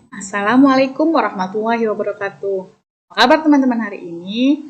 Assalamualaikum warahmatullahi wabarakatuh. Apa kabar teman-teman hari ini?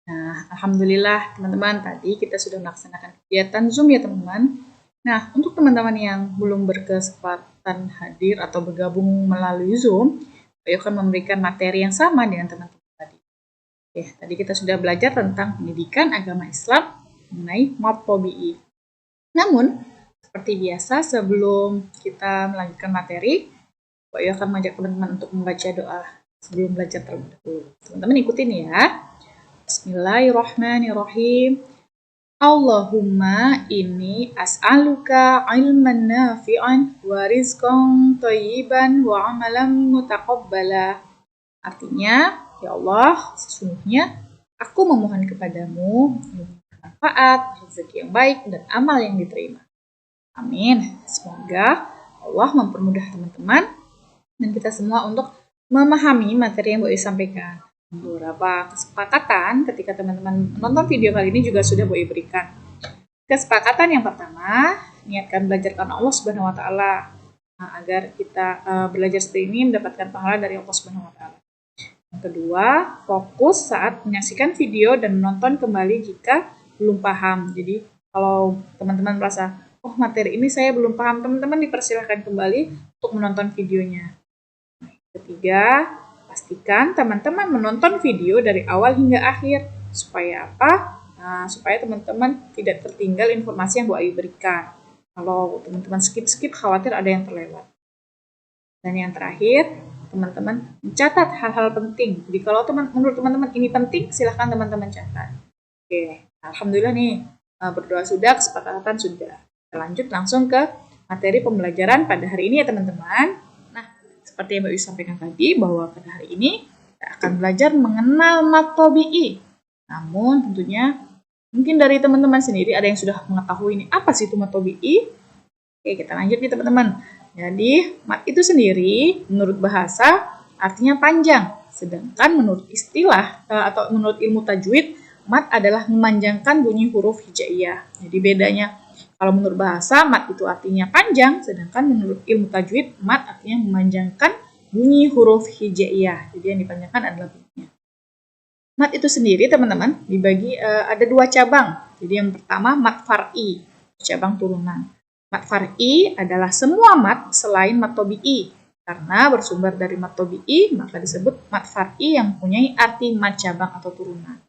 Nah, alhamdulillah teman-teman, tadi kita sudah melaksanakan kegiatan Zoom ya teman-teman. Nah, untuk teman-teman yang belum berkesempatan hadir atau bergabung melalui Zoom, saya akan memberikan materi yang sama dengan teman-teman tadi. Tadi kita sudah belajar tentang pendidikan agama Islam mengenai Matobi'i. Namun, seperti biasa sebelum kita melanjutkan materi, saya akan mengajak teman-teman untuk membaca doa sebelum belajar terlebih dahulu. Teman-teman ikutin ya. Bismillahirrahmanirrahim. Allahumma inni as'aluka ilman nafi'an wa rizqan thayyiban wa amalan mutaqabbala. Artinya, ya Allah, sesungguhnya aku memohon kepadamu ilmu bermanfaat, rezeki yang baik, dan amal yang diterima. Amin. Semoga Allah mempermudah teman-teman dan kita semua untuk memahami materi yang Bu sampaikan. Beberapa kesepakatan ketika teman-teman menonton video kali ini juga sudah Bu berikan. Kesepakatan yang pertama, niatkan belajar karena Allah Subhanahu wa taala. Agar kita belajar seperti ini mendapatkan pahala dari Allah Subhanahu wa taala. Yang kedua, fokus saat menyaksikan video dan menonton kembali jika belum paham. Jadi, kalau teman-teman merasa, oh materi ini saya belum paham, teman-teman dipersilakan kembali untuk menonton videonya. Ketiga, pastikan teman-teman menonton video dari awal hingga akhir. Supaya apa? Supaya teman-teman tidak tertinggal informasi yang Bu Ayu berikan. Kalau teman-teman skip-skip, khawatir ada yang terlewat. Dan yang terakhir, teman-teman mencatat hal-hal penting. Jadi kalau menurut teman-teman ini penting, silahkan teman-teman catat. Oke, alhamdulillah nih, berdoa sudah, kesepakatan sudah. Kita lanjut langsung ke materi pembelajaran pada hari ini ya teman-teman. Seperti yang Mbak Yu sampaikan tadi, bahwa pada hari ini kita akan belajar mengenal Matobi'i. Namun tentunya mungkin dari teman-teman sendiri ada yang sudah mengetahui ini apa sih itu Matobi'i. Oke, kita lanjut nih teman-teman. Jadi, mat itu sendiri menurut bahasa artinya panjang. Sedangkan menurut istilah atau menurut ilmu tajwid, mat adalah memanjangkan bunyi huruf hijaiyah. Jadi bedanya, kalau menurut bahasa, mat itu artinya panjang, sedangkan menurut ilmu tajwid, mat artinya memanjangkan bunyi huruf hijaiyah. Jadi yang dipanjangkan adalah bunyinya. Mat itu sendiri, teman-teman, dibagi ada dua cabang. Jadi yang pertama, mat far'i, cabang turunan. Mat far'i adalah semua mat selain mat tobi'i. Karena bersumber dari mat tobi'i, maka disebut mat far'i yang mempunyai arti mat cabang atau turunan.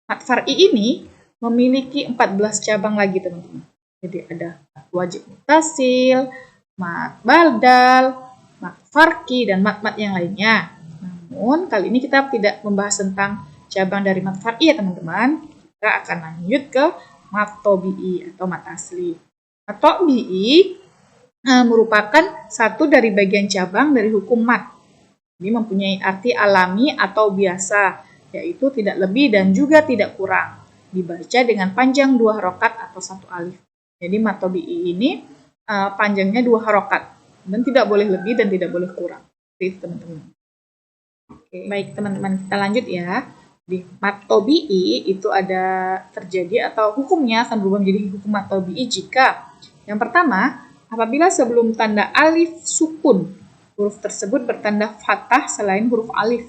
Mat far'i ini memiliki 14 cabang lagi, teman-teman. Jadi ada wajib mutasil, mat badal, mat farqi, dan mat-mat yang lainnya. Namun kali ini kita tidak membahas tentang cabang dari mat farqi ya teman-teman. Kita akan lanjut ke mat tobi'i atau mat asli. Mat tobi'i merupakan satu dari bagian cabang dari hukum mat. Ini mempunyai arti alami atau biasa, yaitu tidak lebih dan juga tidak kurang. Dibaca dengan panjang 2 harokat atau 1 alif. Jadi mat tobi'i ini panjangnya 2 harokat dan tidak boleh lebih dan tidak boleh kurang. Itu teman-teman. Oke, baik teman-teman, kita lanjut ya. Di mat tobi'i itu ada terjadi atau hukumnya akan berubah menjadi hukum mat tobi'i jika yang pertama, apabila sebelum tanda alif sukun, huruf tersebut bertanda fathah selain huruf alif.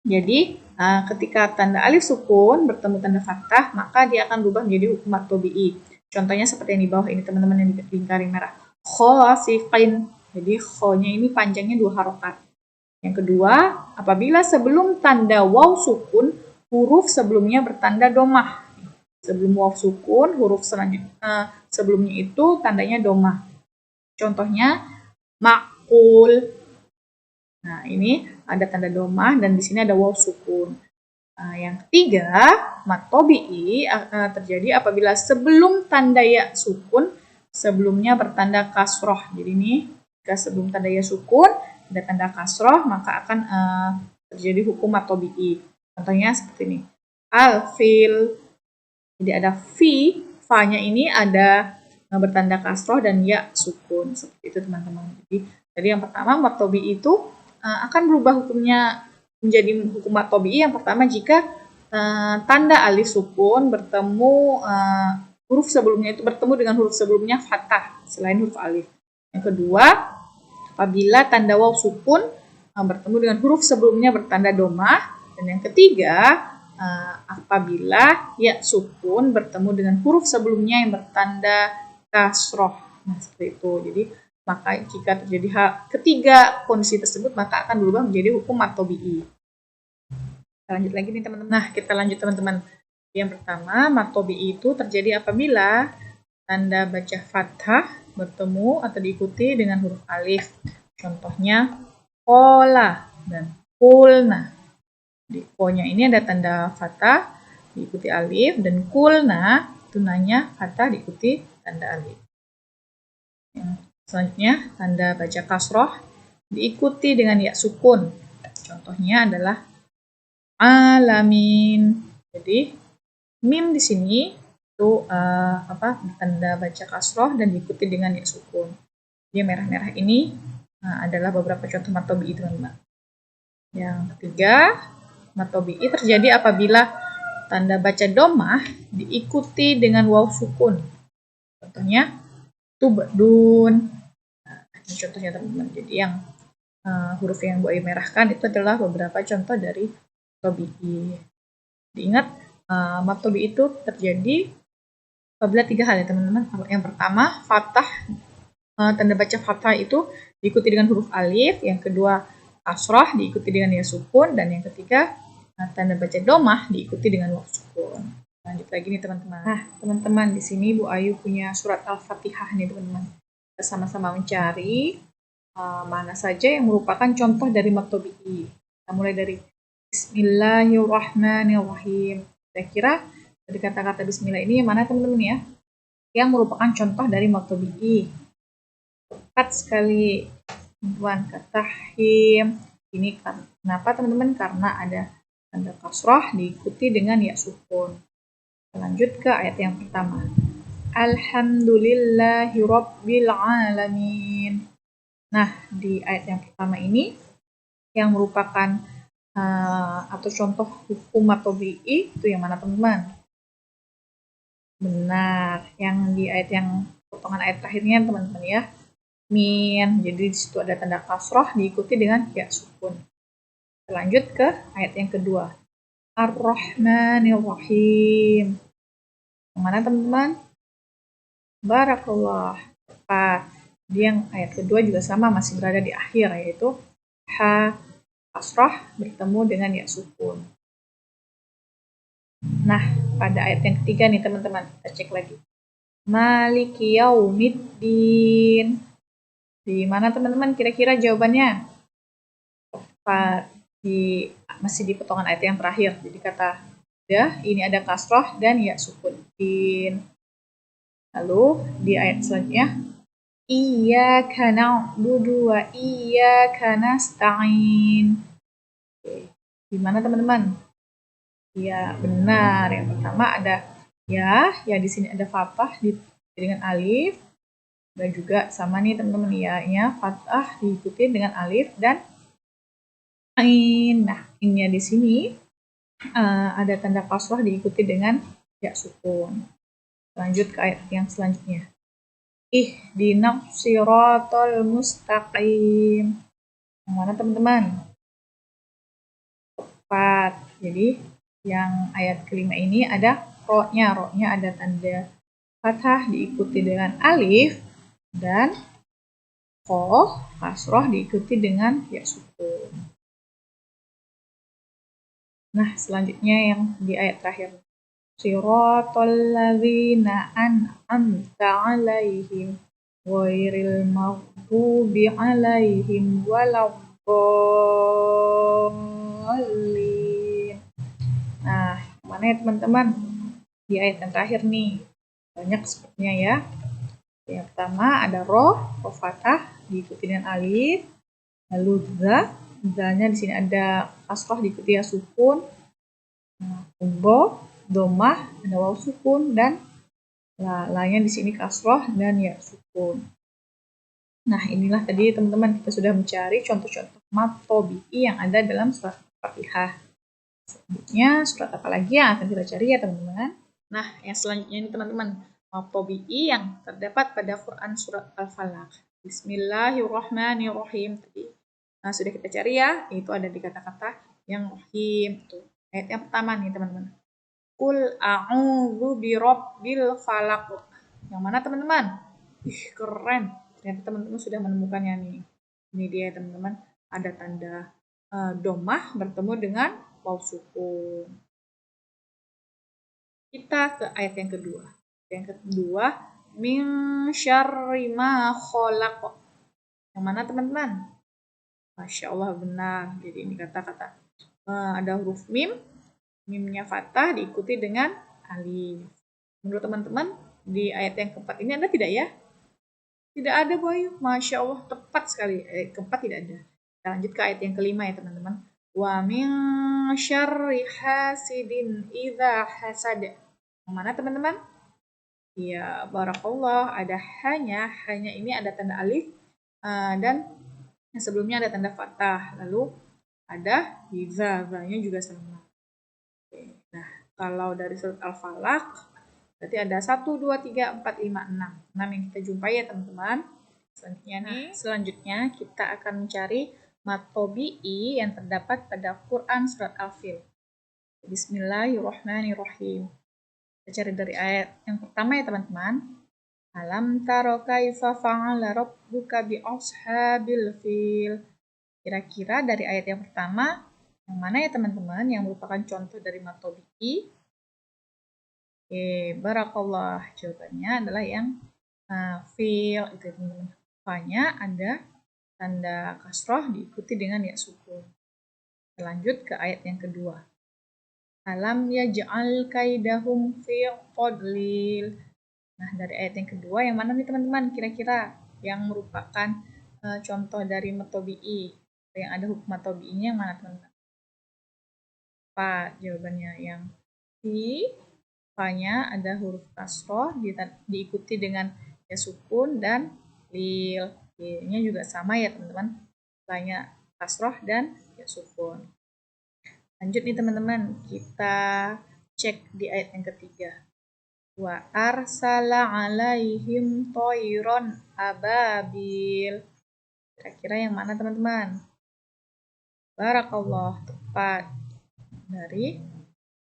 Jadi, ketika tanda alif sukun bertemu tanda fathah, maka dia akan berubah menjadi hukum mat tobi'i. Contohnya seperti yang di bawah ini teman-teman yang dilingkarin merah. Khosiqin. Jadi kho-nya ini panjangnya 2 harokat. Yang kedua, apabila sebelum tanda waw sukun, huruf sebelumnya bertanda domah. Sebelum waw sukun, huruf selanjutnya sebelumnya itu tandanya domah. Contohnya ma'kul. Nah, ini ada tanda domah dan di sini ada waw sukun. Yang ketiga, mat tobi'i terjadi apabila sebelum tanda ya sukun, sebelumnya bertanda kasroh. Jadi ini, jika sebelum tanda ya sukun, ada tanda kasroh, maka akan terjadi hukum mat tobi'i. Contohnya seperti ini. Al-fil. Jadi ada fi, fa-nya ini ada bertanda kasroh dan ya sukun. Seperti itu teman-teman. Jadi yang pertama, mat tobi'i itu akan berubah hukumnya menjadi hukum mat tobi'i yang pertama jika tanda alif sukun bertemu huruf sebelumnya itu bertemu dengan huruf sebelumnya fathah selain huruf alif. Yang kedua, apabila tanda waw sukun bertemu dengan huruf sebelumnya bertanda domah. Dan yang ketiga, apabila ya sukun bertemu dengan huruf sebelumnya yang bertanda kasroh. Nah, seperti itu. Jadi, maka jika terjadi ketiga kondisi tersebut, maka akan berubah menjadi hukum matobi'i. Kita lanjut lagi nih teman-teman. Nah, kita lanjut teman-teman. Yang pertama, matobi'i itu terjadi apabila tanda baca fathah bertemu atau diikuti dengan huruf alif. Contohnya, kola dan kulna. Di ko-nya ini ada tanda fathah diikuti alif, dan kulna tunanya fathah diikuti tanda alif. Yang selanjutnya, tanda baca kasroh diikuti dengan ya sukun. Contohnya adalah alamin. Jadi mim di sini itu tanda baca kasroh dan diikuti dengan ya sukun. Jadi merah-merah ini adalah beberapa contoh matobi'i teman-teman. Yang ketiga, matobi'i terjadi apabila tanda baca domah diikuti dengan waw sukun. Contohnya tubdun. Nah, ini contohnya teman-teman. Jadi yang huruf yang Bu Ayu merahkan itu adalah beberapa contoh dari matobi'i. Diingat, matobi'i itu terjadi apabila 3 hal ya teman-teman. Yang pertama, fathah, tanda baca fathah itu diikuti dengan huruf alif. Yang kedua, kasroh diikuti dengan ya sukun, dan yang ketiga tanda baca domah diikuti dengan waw sukun. Lanjut lagi nih teman-teman. Nah teman-teman, di sini Bu Ayu punya surat Al-Fatihah nih teman-teman. Kita sama-sama mencari mana saja yang merupakan contoh dari matobi'i. Kita mulai dari Bismillahirrahmanirrahim. Kira-kira dari kata-kata Bismillah ini yang mana teman-teman ya? Yang merupakan contoh dari matobi'i. Tepat sekali. Teman-teman, katahim. Ini kenapa teman-teman? Karena ada tanda kasrah diikuti dengan ya sukun. Lanjut ke ayat yang pertama. Alhamdulillahirabbil alamin. Nah, di ayat yang pertama ini yang merupakan atau contoh hukum matobi'i itu yang mana teman-teman? Benar, yang di ayat yang potongan ayat terakhirnya teman-teman ya. Min. Jadi di situ ada tanda kasrah diikuti dengan ya sukun. Lanjut ke ayat yang kedua. Ar-Rahmanir-Rahim. Yang mana teman-teman? Barakallah. Tepat. Jadi yang ayat kedua juga sama, masih berada di akhir, yaitu ha kasrah bertemu dengan ya sukun. Nah, pada ayat yang ketiga nih teman-teman, kita cek lagi. Maliki yaumiddin. Di mana teman-teman kira-kira jawabannya? Tepat, masih di potongan ayat yang terakhir. Jadi kata ini ada kasrah dan ya sukun. Lalu di ayat selanjutnya, iyyaka na'budu wa iyyaka nasta'in. Di mana teman-teman? Ya, benar. Yang pertama ada ya di sini ada fathah dengan alif. Dan juga sama nih teman-teman, ya fathah diikuti dengan alif dan ain. Nah, ini di sini ada tanda kasrah diikuti dengan ya sukun. Lanjut ke ayat yang selanjutnya. Ihdinas siratal mustaqim. Yang mana teman-teman? Tepat. Jadi yang ayat kelima ini ada ro-nya. Ro-nya ada tanda fathah diikuti dengan alif. Dan ko kasroh diikuti dengan ya sukun. Nah, selanjutnya yang di ayat terakhir. Siratal ladzina an'amta 'alaihim ghairil maghdubi 'alaihim waladdallin. Nah, mana ya teman-teman? Di ayat yang terakhir nih. Banyak sepertinya ya. Yang pertama ada roh fathah diikuti dengan alif, lalu zanya di sini ada kasrah diikuti ya sukun, domah ada waw sukun, dan la-nya di sini kasrah dan ya sukun. Nah, inilah tadi teman-teman kita sudah mencari contoh-contoh matobi'i yang ada dalam surat Al-Fatihah. Selanjutnya surat apa lagi yang akan kita cari ya teman-teman? Nah, yang selanjutnya ini teman-teman, matobi'i yang terdapat pada Quran surat Al-Falaq. Bismillahirrahmanirrahim. Tadi sudah kita cari ya, itu ada di kata-kata yang rahim. Tuh, ayat yang pertama nih teman-teman. Qul a'udzu birabbil falaq. Yang mana teman-teman? Ih, keren. Ternyata teman-teman sudah menemukannya nih. Ini dia teman-teman, ada tanda domah bertemu dengan waw sukun. Kita ke ayat yang kedua. Yang kedua, min syarri ma khalaq. Yang mana teman-teman? Masya Allah benar. Jadi ini kata-kata ada huruf mim, mimnya fathah diikuti dengan alif. Menurut teman-teman di ayat yang keempat ini ada tidak ya? Tidak ada Bu Ayu. Masya Allah tepat sekali. Keempat tidak ada. Kita lanjut ke ayat yang kelima ya teman-teman. Wa min syarri hasidin idza hasad. Yang mana teman-teman? Ya, barakallah, ada hanya ini ada tanda alif dan yang sebelumnya ada tanda fathah, lalu ada za-nya juga sama. Oke. Nah, kalau dari surat Al-Falaq berarti ada 1, 2, 3, 4, 5, 6. 6 yang kita jumpai ya teman-teman. Selanjutnya kita akan mencari mad tabi'i yang terdapat pada Quran surat Al-Fil. Bismillahirrahmanirrahim. Kita cari dari ayat yang pertama ya teman-teman. Alam taro kaifa fa'ala rabbuka bi ashabil fil. Kira-kira dari ayat yang pertama, yang mana ya teman-teman yang merupakan contoh dari mad tabi'i? Oke, barakallah. Jawabannya adalah yang fil itu teman-teman. Fa-nya ada tanda kasroh diikuti dengan ya sukun. Kita lanjut ke ayat yang kedua. Alam yaj'al kaidahum fi qadlil. Nah, dari ayat yang kedua yang mana nih teman-teman kira-kira yang merupakan contoh dari mad tabi'i? Yang ada hukum mad tabi'inya yang mana teman-teman? Pak, jawabannya yang fi. Fa-nya ada huruf kasroh diikuti dengan ya sukun dan lil. Nya juga sama ya teman-teman. Fa-nya kasroh dan ya sukun. Lanjut nih teman-teman, kita cek di ayat yang ketiga. Wa arsala alaihim toiron ababil. Kira-kira yang mana teman-teman? Barakallah, tepat. Dari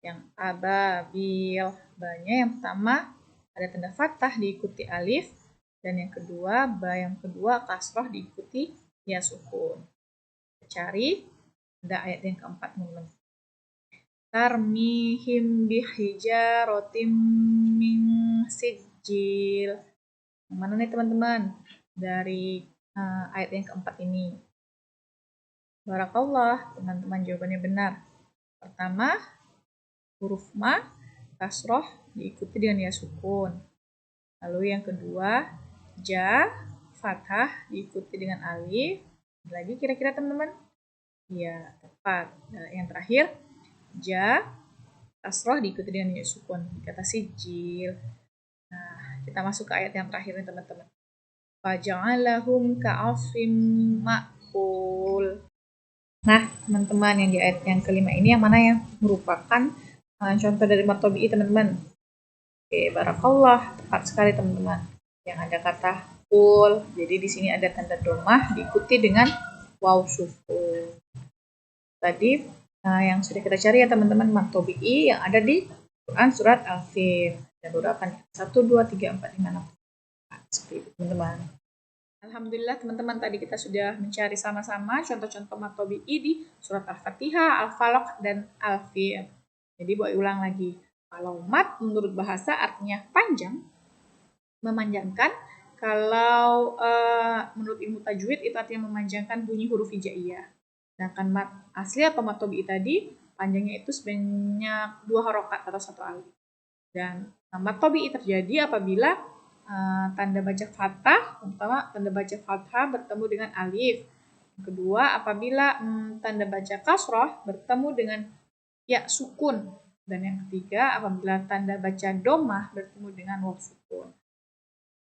yang ababil. Ba-nya yang pertama ada tanda fathah diikuti alif. Dan yang kedua, ba yang kedua kasroh diikuti ya sukun. Kita cari, ada ayat yang keempat teman-teman. Tarmihim bihijaratim min sijil. Yang mana nih teman-teman dari ayat yang keempat ini? Barakallah, teman-teman jawabannya benar. Pertama, huruf ma, kasroh diikuti dengan ya sukun. Lalu yang kedua, ja, fathah diikuti dengan alif. Lagi kira-kira teman-teman? Ya, tepat. Nah, yang terakhir, ja, kasroh diikuti dengan ya sukun, kata sijil. Nah, kita masuk ke ayat yang terakhir nih teman-teman. Faja'alahum ka'afim ma'kul. Nah, teman-teman yang di ayat yang kelima ini yang mana yang merupakan contoh dari mad tabi'i teman-teman? Oke, barakallah, tepat sekali teman-teman. Yang ada kata kul, jadi di sini ada tanda domah diikuti dengan waw sukun. Tadi yang sudah kita cari ya teman-teman mad tabi'i yang ada di Quran surat Al-Fil. Ada beberapa nih. 1, 2, 3, 4, 5, 6. Seperti itu teman-teman. Alhamdulillah teman-teman tadi kita sudah mencari sama-sama contoh-contoh mad tabi'i di surat Al-Fatihah, Al-Falaq, dan Al-Fil. Jadi boleh ulang lagi. Kalau mad menurut bahasa artinya panjang, memanjangkan. Kalau menurut ilmu tajwid itu artinya memanjangkan bunyi huruf hijaiyah. Sedangkan mad asli atau mad tabi'i tadi panjangnya itu sebanyak 2 harokat atau 1 alif. Dan mad tabi'i terjadi apabila tanda baca fathah, pertama tanda baca fathah bertemu dengan alif. Yang kedua apabila tanda baca kasroh bertemu dengan ya sukun. Dan yang ketiga apabila tanda baca domah bertemu dengan waw sukun.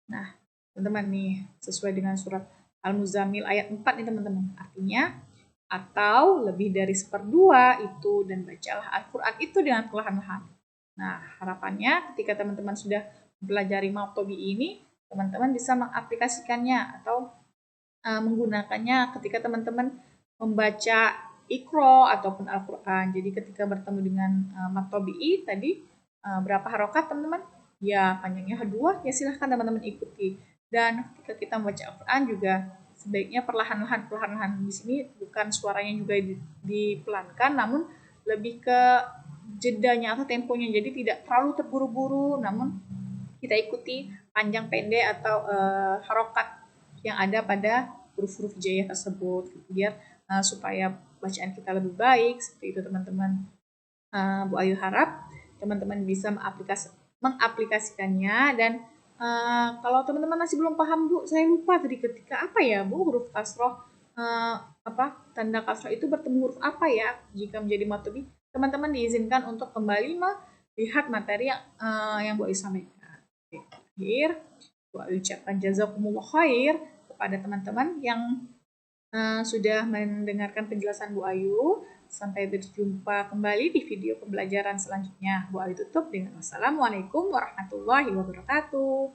Nah, teman-teman nih sesuai dengan surat Al-Muzammil ayat 4 nih teman-teman. Artinya atau lebih dari 1/2 itu dan bacalah Al-Quran itu dengan perlahan-lahan. Nah, harapannya ketika teman-teman sudah mempelajari mad tabi'i ini, teman-teman bisa mengaplikasikannya atau menggunakannya ketika teman-teman membaca Iqra ataupun Al-Quran. Jadi ketika bertemu dengan mad tabi'i tadi, berapa harokat teman-teman? Ya, panjangnya 2, ya silahkan teman-teman ikuti. Dan ketika kita membaca Al-Quran juga sebaiknya perlahan-lahan di sini bukan suaranya juga dipelankan, namun lebih ke jedanya atau temponya. Jadi tidak terlalu terburu-buru, namun kita ikuti panjang pendek atau harokat yang ada pada huruf-huruf hijaiyah tersebut, biar supaya bacaan kita lebih baik. Seperti itu teman-teman. Bu Ayu harap teman-teman bisa mengaplikasikannya. Dan kalau teman-teman masih belum paham, Bu, saya lupa tadi ketika apa ya, Bu, huruf kasroh, tanda kasroh itu bertemu huruf apa ya jika menjadi mad tabi'i? Teman-teman diizinkan untuk kembali melihat materi yang Bu Ayu sampaikan. Terakhir, Bu Ayu ucapkan jazakumullah khair kepada teman-teman yang sudah mendengarkan penjelasan Bu Ayu. Sampai berjumpa kembali di video pembelajaran selanjutnya. Bu Ayu tutup dengan wassalamualaikum warahmatullahi wabarakatuh.